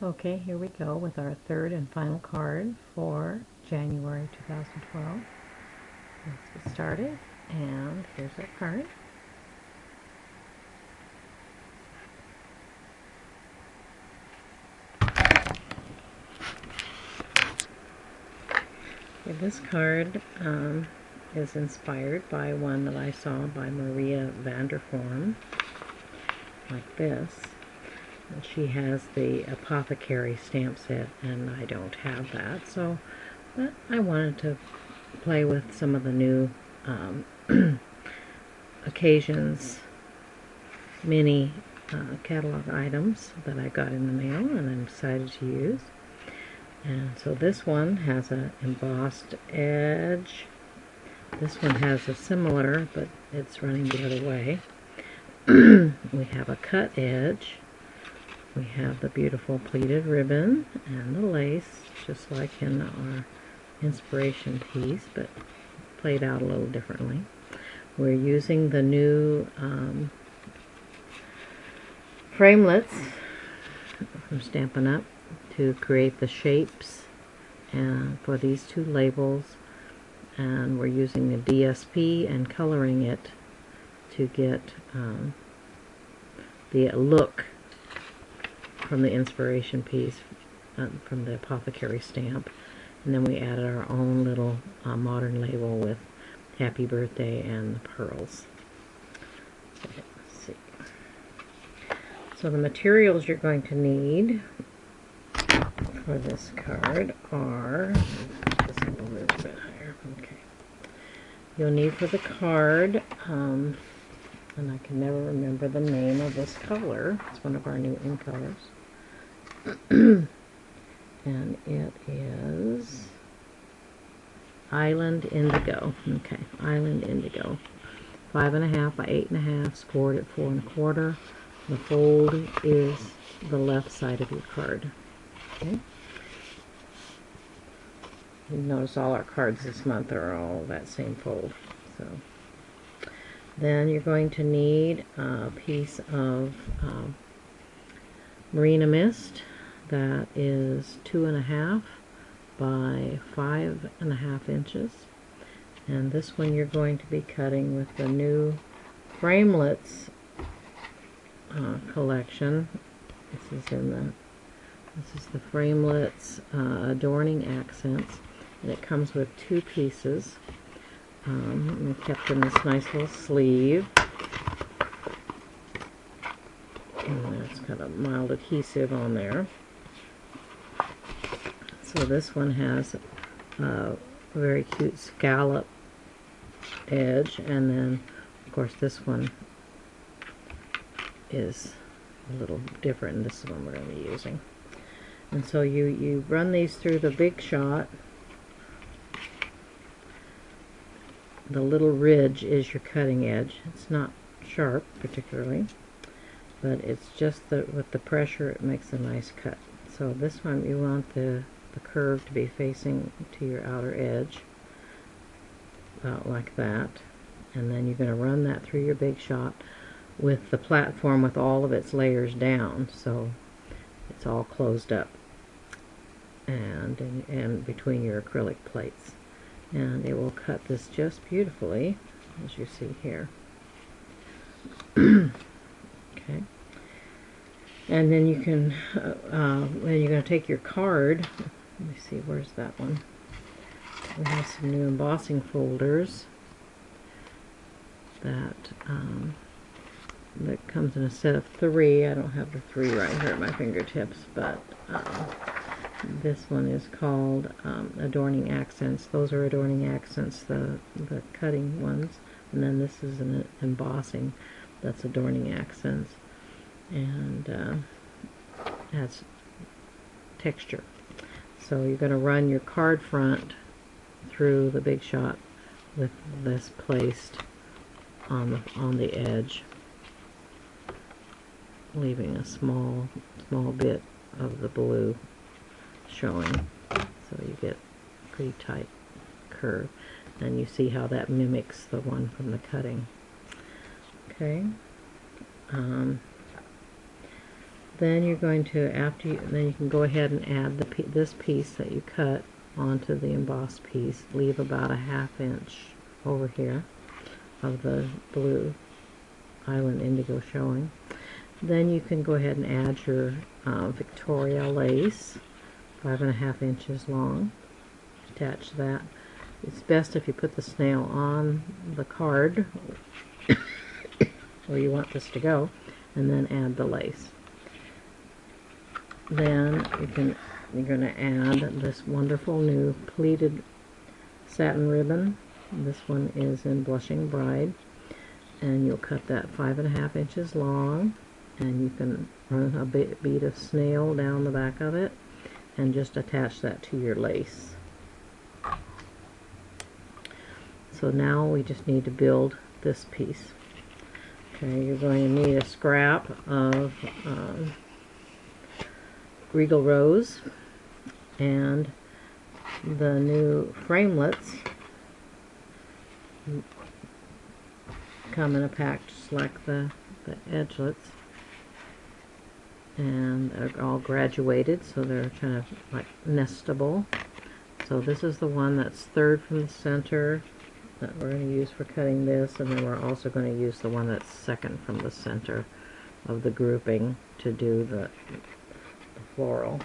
Okay, here we go with our third and final card for January 2012. Let's get started, and here's our card. Okay, this card is inspired by one that I saw by Maria Vanderform, like this. And she has the Apothecary stamp set, and I don't have that, so but I wanted to play with some of the new occasions mini catalog items that I got in the mail and I'm excited to use. And so this one has an embossed edge. This one has a similar, but it's running the other way. We have a cut edge. We have the beautiful pleated ribbon and the lace, just like in our inspiration piece, but played out a little differently. We're using the new Framelits from Stampin' Up! To create the shapes and for these two labels, and we're using the DSP and coloring it to get the look from the inspiration piece from the Apothecary stamp, and then we added our own little modern label with Happy Birthday and the pearls. Okay, let's see. So the materials you're going to need for this card are, this up a little bit higher. Okay. You'll need for the card, and I can never remember the name of this color. It's one of our new in colors. And it is Island Indigo. Okay, Island Indigo. 5.5 by 8.5, scored at 4 1/4. The fold is the left side of your card. Okay. You notice all our cards this month are all that same fold. So then you're going to need a piece of Marina Mist that is 2.5 by 5.5 inches. And this one you're going to be cutting with the new Framelits collection. This is the Framelits Adorning Accents, and it comes with two pieces. And kept in this nice little sleeve. And it's got a mild adhesive on there. So this one has a very cute scallop edge, and then of course this one is a little different, and this is the one we're going to be using. And so you run these through the Big Shot. The little ridge is your cutting edge. It's not sharp particularly, but it's just with the pressure it makes a nice cut. So this one you want the curve to be facing to your outer edge, about like that. And then you're going to run that through your Big Shot with the platform with all of its layers down, so it's all closed up and between your acrylic plates. And it will cut this just beautifully, as you see here. Okay. And then you can, then you're going to take your card. Let me see, where's that one? We have some new embossing folders that that comes in a set of 3. I don't have the 3 right here at my fingertips, but this one is called Adorning Accents. Those are Adorning Accents, the cutting ones. And then this is an embossing that's Adorning Accents. And has texture. So you're going to run your card front through the Big Shot with this placed on the edge, leaving a small bit of the blue showing, so you get a pretty tight curve. And you see how that mimics the one from the cutting. Okay. Then you're going to, then you can go ahead and add this piece that you cut onto the embossed piece. Leave about a 1/2 inch over here of the blue Island Indigo showing. Then you can go ahead and add your Victoria lace, 5.5 inches long. Attach that. It's best if you put the snail on the card where you want this to go, and then add the lace. Then you're going to add this wonderful new pleated satin ribbon. This one is in Blushing Bride, and you'll cut that 5.5 inches long, and you can run a bead of snail down the back of it and just attach that to your lace. So now we just need to build this piece. Okay, you're going to need a scrap of Regal Rose and the new Framelits. Come in a pack just like the Edgelits, and they're all graduated, so they're kind of like nestable. So this is the one that's third from the center that we're going to use for cutting this, and then we're also going to use the one that's second from the center of the grouping to do the floral.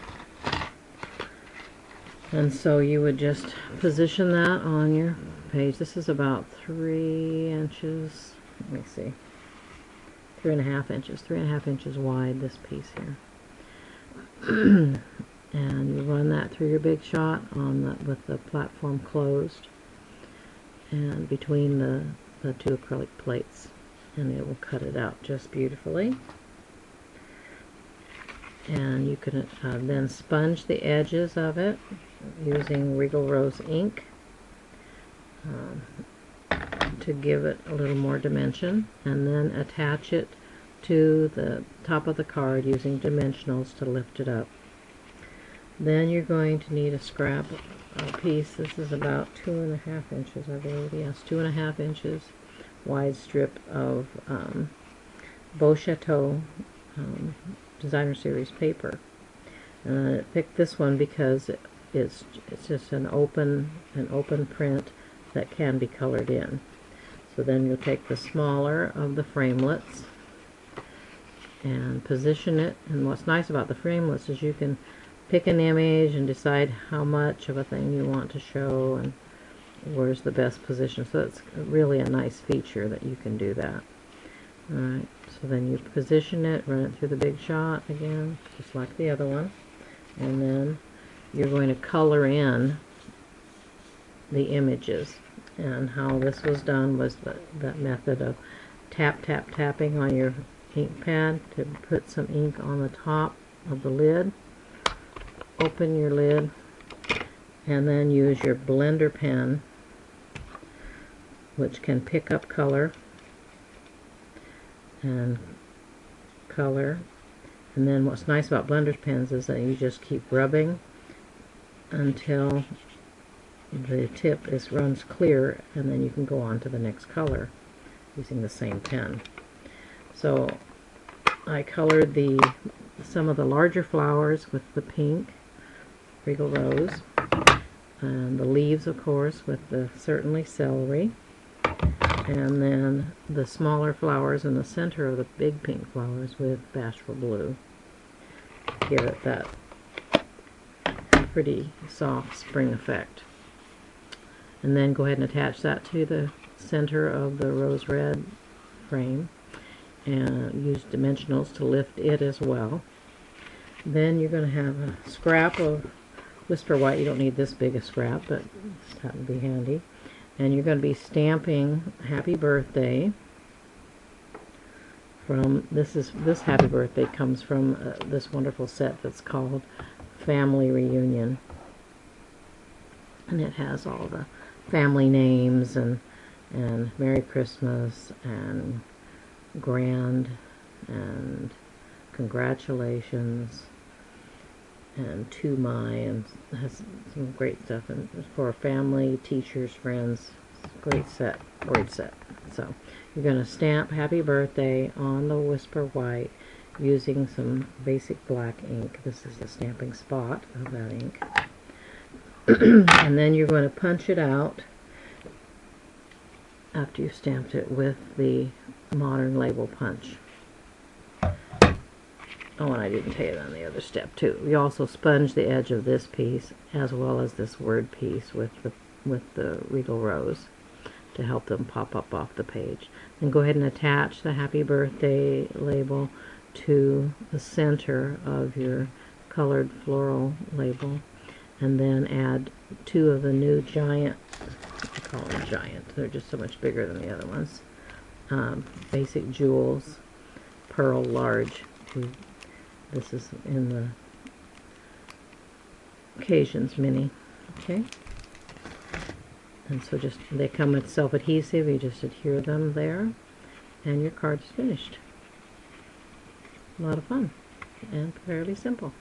And so you would just position that on your page. This is about 3 inches, let me see, 3.5 inches wide, this piece here. And you run that through your big shot on with the platform closed, and between the two acrylic plates, and it will cut it out just beautifully. And you can then sponge the edges of it using Regal Rose ink to give it a little more dimension, and then attach it to the top of the card using dimensionals to lift it up. Then you're going to need a scrap piece. This is about 2.5 inches, I believe. Yes, 2.5 inches wide strip of Beau Chateau Designer Series paper. And I picked this one because it's just an open print that can be colored in. So then you'll take the smaller of the Framelits and position it. And what's nice about the Framelits is you can pick an image and decide how much of a thing you want to show and where's the best position. So it's really a nice feature that you can do that. Alright, so then you position it, run it through the big shot again, just like the other one, and then you're going to color in the images. And how this was done was that method of tapping on your ink pad to put some ink on the top of the lid. Open your lid, and then use your blender pen, which can pick up color and color. And then what's nice about blender pens is that you just keep rubbing until the tip runs clear, and then you can go on to the next color using the same pen. So I colored some of the larger flowers with the pink Regal Rose, and the leaves, of course, with the certainly Celery, and then the smaller flowers in the center of the big pink flowers with Bashful Blue. Give it that pretty soft spring effect. And then go ahead and attach that to the center of the rose red frame, and use dimensionals to lift it as well. Then you're going to have a scrap of Whisper White. You don't need this big a scrap, but that would be handy. And you're going to be stamping Happy Birthday from this Happy Birthday comes from this wonderful set that's called Family Reunion, and it has all the family names and Merry Christmas and Grand and Congratulations and To My, and has some great stuff, and for family, teachers, friends. Great set. So you're going to stamp Happy Birthday on the Whisper White using some basic black ink. This is the stamping spot of that ink. And then you're going to punch it out after you've stamped it with the modern label punch. Oh, and I didn't tell you on the other step too. You also sponge the edge of this piece as well as this word piece with the Regal Rose to help them pop up off the page. Then go ahead and attach the Happy Birthday label to the center of your colored floral label, and then add 2 of the new giant, I call them giant, they're just so much bigger than the other ones, Basic Jewels Pearl Large. This is in the Occasions Mini. Okay, and so just they come with self-adhesive. You just adhere them there, and your card's finished. A lot of fun and fairly simple.